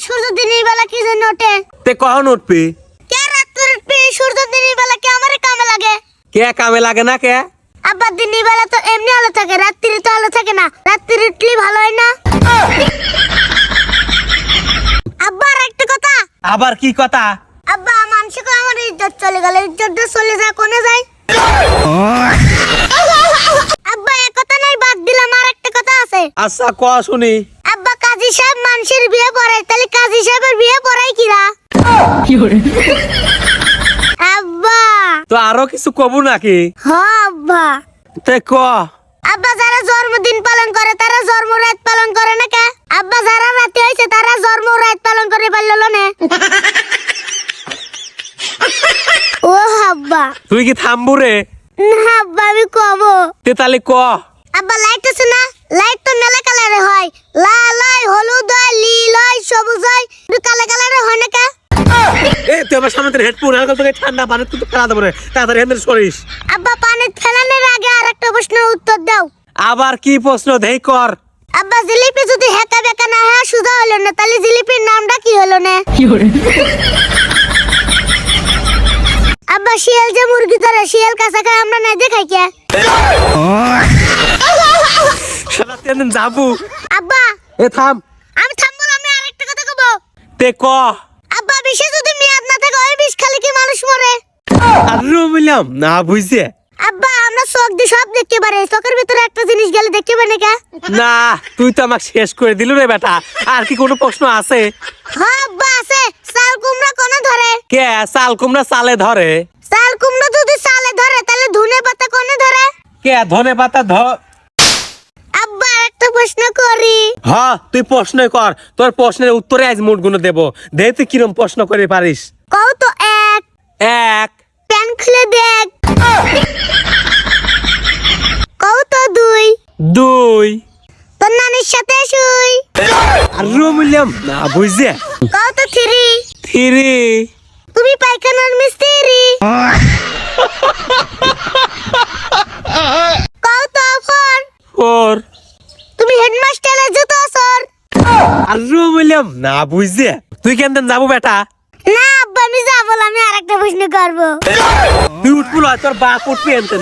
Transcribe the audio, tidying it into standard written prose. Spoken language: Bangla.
সূর্য দিনের বেলা কি জন্য ওঠে? তে কখন উঠবি? কে রাত্রে উঠবি? সূর্য দিনের বেলা কি আমারে কামে লাগে? কে কামে লাগে না কে? আব্বা দিনের বেলা তো এমনি আলো থাকে, রাত্রিরে তো আলো থাকে না। রাত্রিরে উঠলে ভালো হয় না? আব্বা আর একটা কথা। আবার কি কথা? আব্বা মানুষকে আমার ইজ্জত চলে গেল, ইজ্জতটা চলে যায় কোনে যায়? আব্বা এক কথা নাই, বাদ দিলাম, আর একটা কথা আছে। আচ্ছা ক শুনি। আব্বা কাজী সাহেব মানুষের বিয়ে পড়ায়, তাহলে কাজী সাহেবের বিয়ে পড়ায় কিরা? আব্বা তো আরো কিছু কব নাকি? হ্যাঁ আব্বা। তে ক। আব্বা যারা জন্মদিন পালন করে তারা জন্মরাত পালন করে না কে? আব্বা যারা রাতে হইছে তারা জন্মরাত পালন করে পারলো না? ও আব্বা। তুই কি থামবু রে? না আব্বা আমি কব। তে তাহলে ক। আব্বা লাইট আছে না? লাইট তো মেলা কালারে হয়, লাল হয়, হলুদ হয়, নীল হয়, সবুজ হয়, কালো কালারে হয় না কে? এ তুই আমার সামনে হেডফোন হালকা তোকে ঠান্ডা পানি তুই ফেলা দেবো রে, তাড়াতাড়ি হেন্দের সরিস। আব্বা পানি ফেলানোর আগে আর একটা প্রশ্নের উত্তর দাও। আবার কি প্রশ্ন দেই কর। আব্বা জিলিপি যদি হেকা বেকা না হয় সুধা হলো না, তাহলে জিলিপির নামটা কি হলো না? আব্বা শিয়াল যে মুরগি ধরে, শিয়াল কাঁচা খায় আমরা না দেখাই কে? শালা তুই একদিন যাবো। আব্বা এ থাম। আমি থামবো না, আমি আরেকটা কথা কব। তে ক। আব্বা বিষে যদি মেয়াদ না থাকে ওই বিষ খালি কি মানুষ মরে? আরে বললাম না বুঝছে। আব্বা আমরা চোখ দিয়ে সব দেখতে পারি, চোখের ভিতরে একটা জিনিস গেলে দেখতে পারি না? না তুই তো আমাকে শেষ করে দিল রে বেটা। আর কি কোনো প্রশ্ন আছে? হ্যাঁ আব্বা আছে। চাল কুমড়া কোনে ধরে? কে চাল কুমড়া চালে ধরে? চাল কুমড়া যদি চালে ধরে তাহলে ধনে পাতা কোনে ধরে? কে ধনে পাতা আব্বা একটা প্রশ্ন করি। হ্যাঁ তুই প্রশ্নই কর, তোর প্রশ্নের উত্তরে আজ মোট গুলো দেবো। দে তুই কিরম প্রশ্ন করে পারিস। কও তো এক। এক। প্যান খুলে দেখ। কও তো দুই। দুই। তোর নানির সাথে শুই। আরে বললাম না বুঝছে। কও তো থ্রি। থ্রি। তুমি পায়খানার মিস্ত্রি। কও তো ফোর। ফোর। তুমি হেডমাস্টারের জুতো চোর। আরে বললাম না বুঝছে। তুই কেন যাবো বেটা? না আব্বা আমি যাবো না, আমি আরেকটা প্রশ্ন করবো। তুই উঠবো তোর বাপ উঠবি এনতে